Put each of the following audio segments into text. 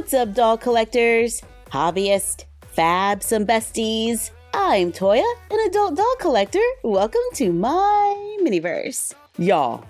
What's up, doll collectors, hobbyists, fabs, and besties? I'm Toya, an adult doll collector. Welcome to my miniverse. Y'all,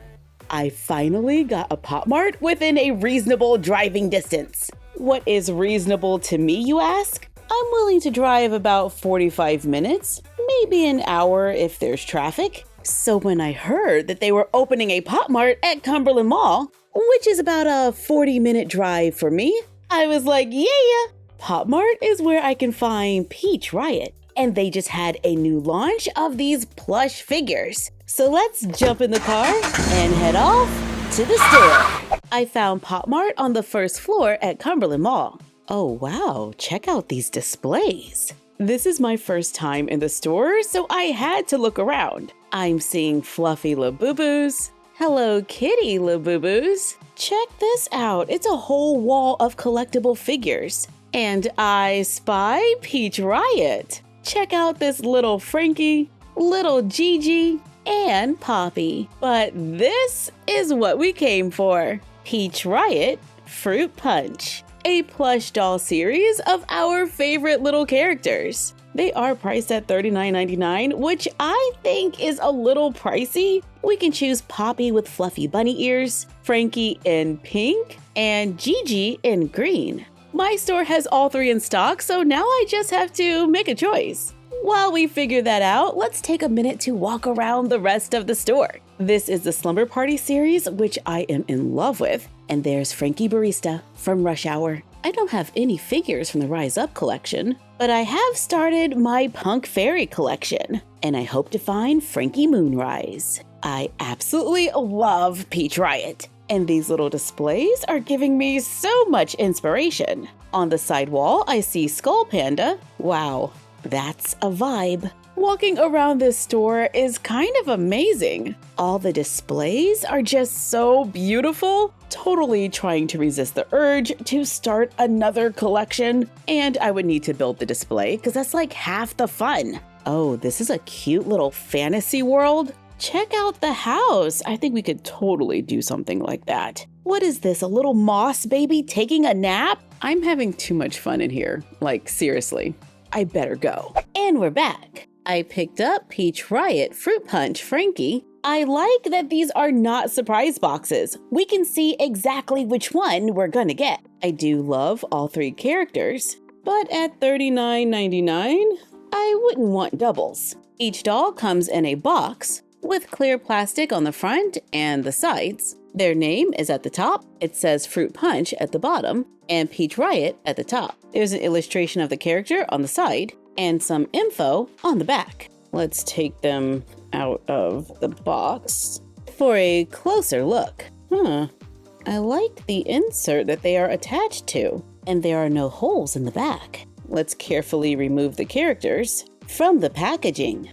I finally got a Pop Mart within a reasonable driving distance. What is reasonable to me, you ask? I'm willing to drive about 45 minutes, maybe an hour if there's traffic. So when I heard that they were opening a Pop Mart at Cumberland Mall, which is about a 40-minute drive for me, I was like, yeah! Pop Mart is where I can find Peach Riot, and they just had a new launch of these plush figures. So let's jump in the car and head off to the store. I found Pop Mart on the first floor at Cumberland Mall. Oh wow, check out these displays. This is my first time in the store, so I had to look around. I'm seeing fluffy Labubus, Hello Kitty Labubus. Check this out, it's a whole wall of collectible figures. And I spy Peach Riot. Check out this little Frankie, little Gigi, and Poppy. But this is what we came for. Peach Riot Fruit Punch, a plush doll series of our favorite little characters. They are priced at $39.99, which I think is a little pricey. We can choose Poppy with fluffy bunny ears, Frankie in pink, and Gigi in green. My store has all three in stock, so now I just have to make a choice. While we figure that out, let's take a minute to walk around the rest of the store. This is the Slumber Party series, which I am in love with. And there's Frankie Barista from Rush Hour. I don't have any figures from the Rise Up collection, but I have started my Punk Fairy collection, and I hope to find Frankie Moonrise. I absolutely love Peach Riot, and these little displays are giving me so much inspiration. On the side wall, I see Skull Panda. Wow, that's a vibe. Walking around this store is kind of amazing. All the displays are just so beautiful. Totally trying to resist the urge to start another collection. And I would need to build the display because that's like half the fun. Oh, this is a cute little fantasy world. Check out the house. I think we could totally do something like that. What is this, a little moss baby taking a nap? I'm having too much fun in here. Like, seriously, I better go. And we're back. I picked up Peach Riot Fruit Punch Frankie. I like that these are not surprise boxes. We can see exactly which one we're gonna get. I do love all three characters, but at $39.99, I wouldn't want doubles. Each doll comes in a box with clear plastic on the front and the sides. Their name is at the top. It says Fruit Punch at the bottom and Peach Riot at the top. There's an illustration of the character on the side and some info on the back. Let's take them out of the box for a closer look. I like the insert that they are attached to, and there are no holes in the back. Let's carefully remove the characters from the packaging.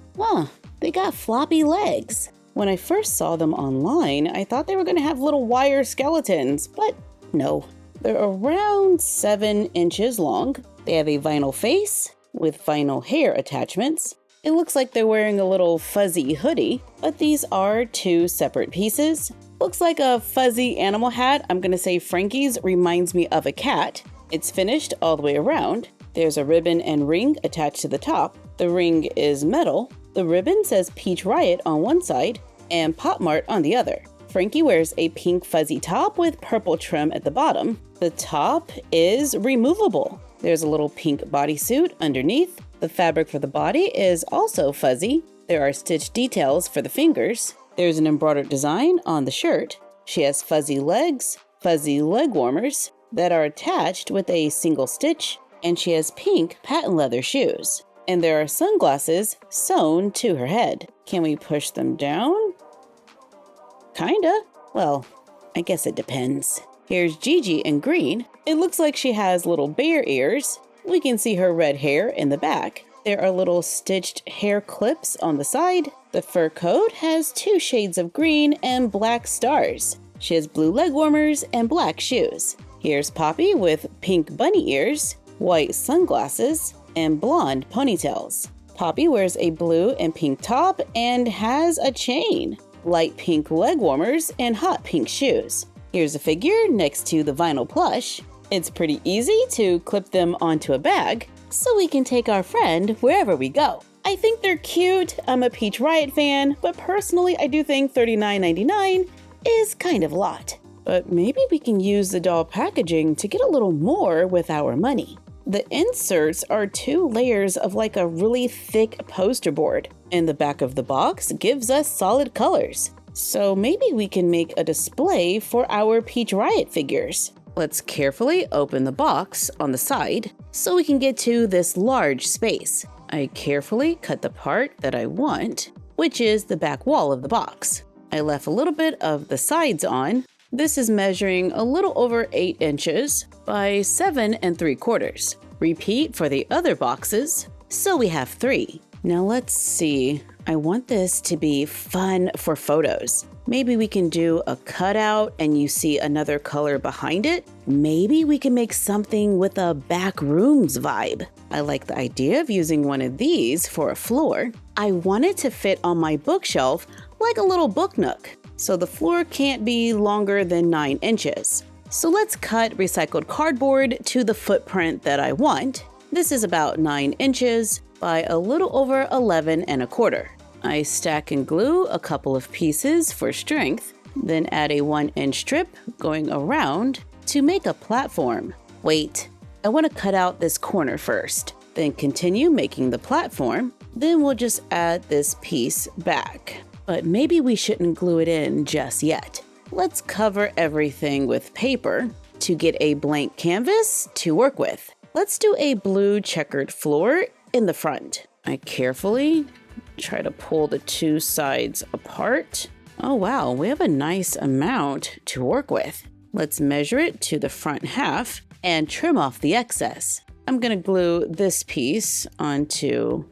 They got floppy legs. When I first saw them online, I thought they were going to have little wire skeletons, but no. They're around 7 inches long. They have a vinyl face with vinyl hair attachments. It looks like they're wearing a little fuzzy hoodie, but these are 2 separate pieces. Looks like a fuzzy animal hat. I'm gonna say Frankie's reminds me of a cat. It's finished all the way around. There's a ribbon and ring attached to the top. The ring is metal. The ribbon says Peach Riot on one side and Pop Mart on the other. Frankie wears a pink fuzzy top with purple trim at the bottom. The top is removable. There's a little pink bodysuit underneath. The fabric for the body is also fuzzy. There are stitched details for the fingers. There's an embroidered design on the shirt. She has fuzzy legs, fuzzy leg warmers that are attached with a single stitch, and she has pink patent leather shoes. And there are sunglasses sewn to her head. Can we push them down? Kinda. Well, I guess it depends. Here's Gigi in green. It looks like she has little bear ears. We can see her red hair in the back. There are little stitched hair clips on the side. The fur coat has 2 shades of green and black stars. She has blue leg warmers and black shoes. Here's Poppy with pink bunny ears, white sunglasses, and blonde ponytails. Poppy wears a blue and pink top and has a chain, light pink leg warmers, and hot pink shoes. Here's a figure next to the vinyl plush. It's pretty easy to clip them onto a bag so we can take our friend wherever we go. I think they're cute. I'm a Peach Riot fan, but personally I do think $39.99 is kind of a lot. But maybe we can use the doll packaging to get a little more with our money. The inserts are 2 layers of like a really thick poster board, and the back of the box gives us solid colors. So maybe we can make a display for our Peach Riot figures. Let's carefully open the box on the side so we can get to this large space. I carefully cut the part that I want, which is the back wall of the box. I left a little bit of the sides on. This is measuring a little over 8 inches by 7 3/4. Repeat for the other boxes, so we have 3. Now let's see. I want this to be fun for photos. Maybe we can do a cutout and you see another color behind it. Maybe we can make something with a Backrooms vibe. I like the idea of using one of these for a floor. I want it to fit on my bookshelf like a little book nook, so the floor can't be longer than 9 inches. So let's cut recycled cardboard to the footprint that I want. This is about 9 inches by a little over 11 1/4. I stack and glue a couple of pieces for strength, then add a 1-inch strip going around to make a platform. Wait, I want to cut out this corner first, then continue making the platform. Then we'll just add this piece back. But maybe we shouldn't glue it in just yet. Let's cover everything with paper to get a blank canvas to work with. Let's do a blue checkered floor in the front. I carefully try to pull the 2 sides apart. Oh wow, we have a nice amount to work with. Let's measure it to the front half and trim off the excess. I'm gonna glue this piece onto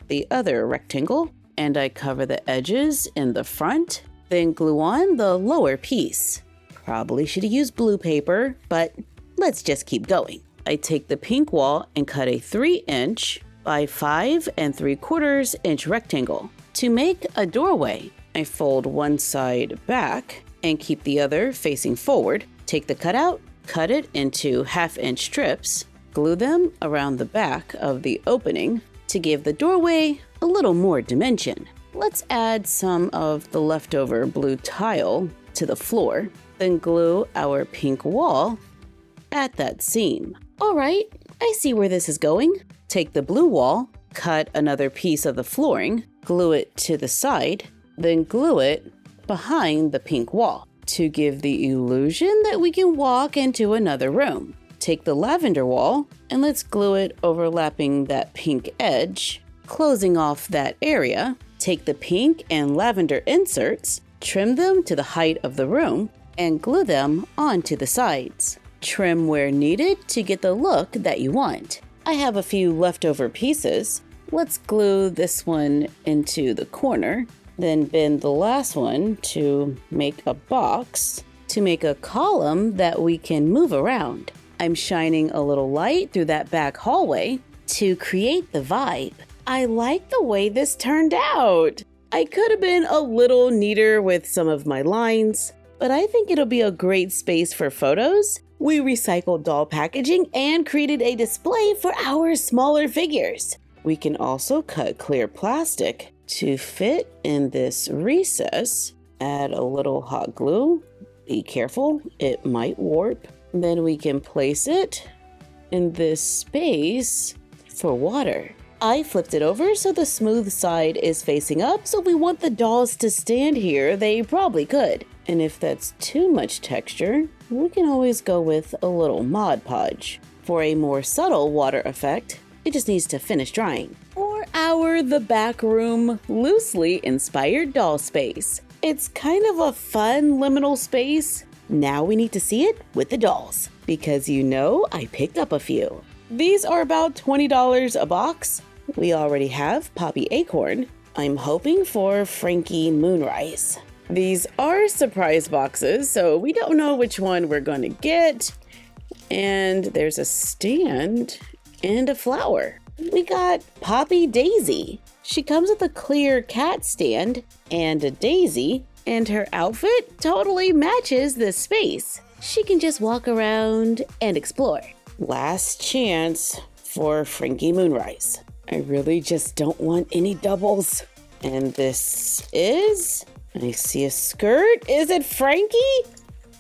the other rectangle, and I cover the edges in the front, then glue on the lower piece. Probably should have used blue paper, but let's just keep going. I take the pink wall and cut a 3-inch by 5 3/4 inch rectangle. To make a doorway, I fold one side back and keep the other facing forward. Take the cutout, cut it into 1/2-inch strips, glue them around the back of the opening to give the doorway a little more dimension. Let's add some of the leftover blue tile to the floor, then glue our pink wall at that seam. All right, I see where this is going. Take the blue wall, cut another piece of the flooring, glue it to the side, then glue it behind the pink wall to give the illusion that we can walk into another room. Take the lavender wall and let's glue it overlapping that pink edge, closing off that area. Take the pink and lavender inserts, trim them to the height of the room, and glue them onto the sides. Trim where needed to get the look that you want. I have a few leftover pieces. Let's glue this one into the corner, then bend the last one to make a box, to make a column that we can move around. I'm shining a little light through that back hallway to create the vibe. I like the way this turned out. I could have been a little neater with some of my lines, but I think it'll be a great space for photos. We recycled doll packaging and created a display for our smaller figures. We can also cut clear plastic to fit in this recess. Add a little hot glue. Be careful, it might warp. Then we can place it in this space for water. I flipped it over so the smooth side is facing up, so we want the dolls to stand here. They probably could. And if that's too much texture, we can always go with a little Mod Podge. For a more subtle water effect, it just needs to finish drying. For our The Back Room loosely inspired doll space. It's kind of a fun liminal space. Now we need to see it with the dolls, because you know I picked up a few. These are about $20 a box. We already have Poppy Acorn. I'm hoping for Frankie Moonrise. These are surprise boxes, so we don't know which one we're going to get. And there's a stand and a flower. We got Poppy Daisy. She comes with a clear cat stand and a daisy, and her outfit totally matches this space. she can just walk around and explore. Last chance for Frankie Moonrise. I really just don't want any doubles. And this is, I see a skirt. Is it Frankie?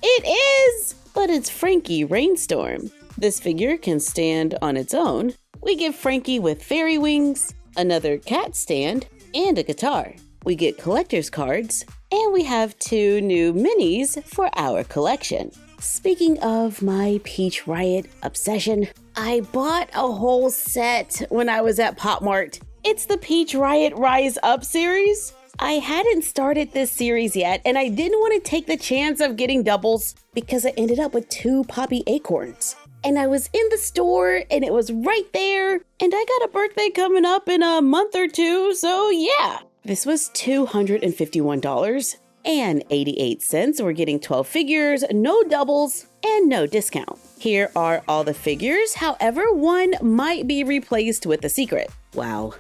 It is, but it's Frankie Rainstorm. This figure can stand on its own. We get Frankie with fairy wings, another cat stand, and a guitar. We get collector's cards, and we have 2 new minis for our collection. Speaking of my Peach Riot obsession, I bought a whole set when I was at Pop Mart. It's the Peach Riot Rise Up series. I hadn't started this series yet, and I didn't want to take the chance of getting doubles because I ended up with 2 poppy acorns. And I was in the store, and it was right there, and I got a birthday coming up in a month or 2, so yeah. This was $254.88. We're getting 12 figures, no doubles, and no discount. Here are all the figures, however, one might be replaced with a secret. Wow,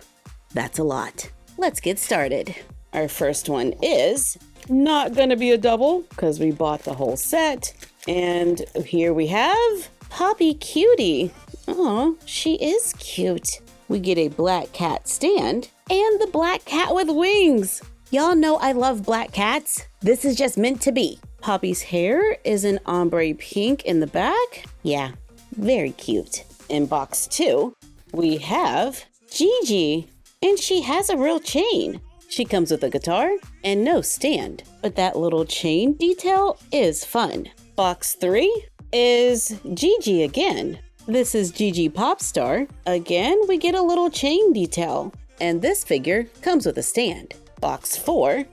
that's a lot. Let's get started. Our first one is not gonna be a double because we bought the whole set. And here we have Poppy Cutie. Oh, she is cute. We get a black cat stand and the black cat with wings. Y'all know I love black cats. This is just meant to be. Poppy's hair is an ombre pink in the back. Yeah, very cute. In box 2, we have Gigi, and she has a real chain. She comes with a guitar and no stand, but that little chain detail is fun. Box 3 is Gigi again. This is Gigi Popstar. Again, we get a little chain detail, and this figure comes with a stand. Box 4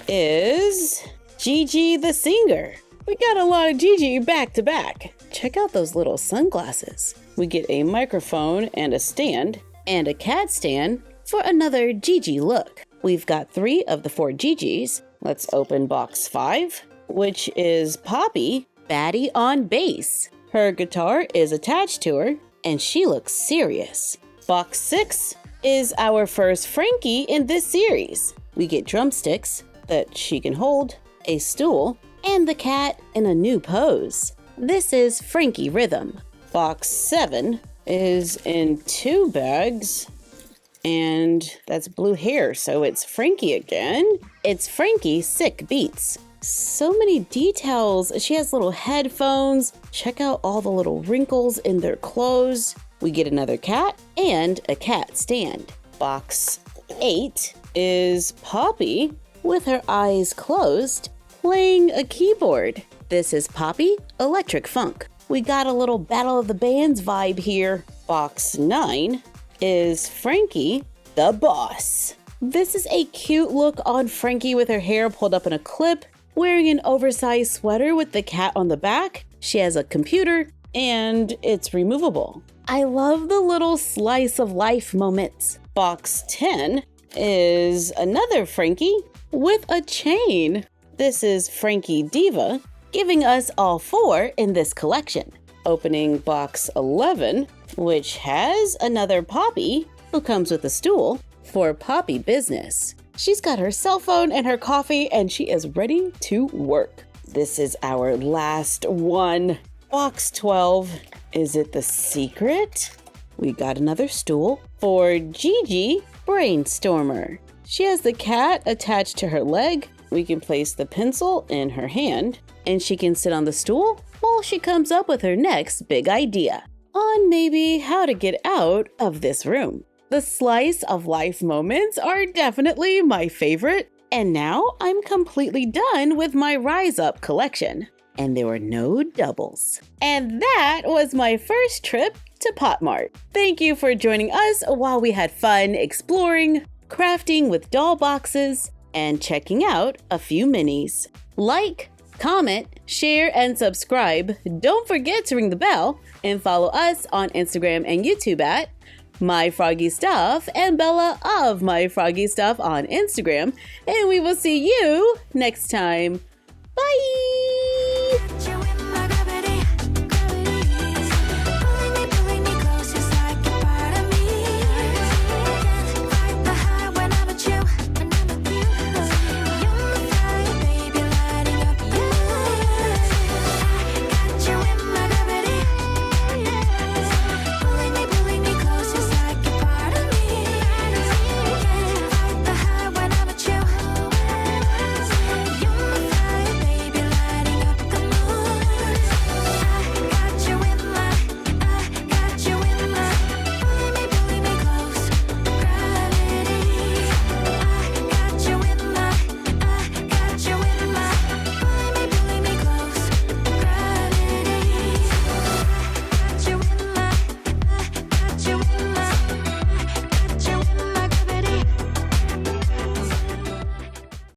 is Gigi the Singer. We got a lot of Gigi back to back. Check out those little sunglasses. We get a microphone and a stand, and a cat stand for another Gigi look. We've got 3 of the 4 Gigis. Let's open box 5, which is Poppy, baddie on bass. Her guitar is attached to her, and she looks serious. Box 6 is our first Frankie in this series. We get drumsticks that she can hold, a stool, and the cat in a new pose. This is Frankie Rhythm. Box 7 is in 2 bags, and that's blue hair, so it's Frankie again. It's Frankie Sick Beats. So many details. She has little headphones. Check out all the little wrinkles in their clothes. We get another cat and a cat stand. Box 8 is Poppy with her eyes closed, playing a keyboard. This is Poppy Electric Funk. We got a little Battle of the Bands vibe here. Box 9 is Frankie the Boss. This is a cute look on Frankie with her hair pulled up in a clip, wearing an oversized sweater with the cat on the back. She has a computer and it's removable. I love the little slice of life moments. Box 10 is another Frankie with a chain. This is Frankie Diva, giving us all 4 in this collection. Opening box 11, which has another Poppy who comes with a stool for Poppy Business. She's got her cell phone and her coffee, and she is ready to work. This is our last one. Box 12. Is it the secret? We got another stool for Gigi Brainstormer. She has the cat attached to her leg. We can place the pencil in her hand, and she can sit on the stool while she comes up with her next big idea on maybe how to get out of this room. The slice of life moments are definitely my favorite, and now I'm completely done with my Rise Up collection. And there were no doubles. And that was my first trip to Pop Mart. Thank you for joining us while we had fun exploring, crafting with doll boxes, and checking out a few minis. Like, comment, share, and subscribe. Don't forget to ring the bell and follow us on Instagram and YouTube at MyFroggyStuff and Bella of MyFroggyStuff on Instagram. And we will see you next time. Bye!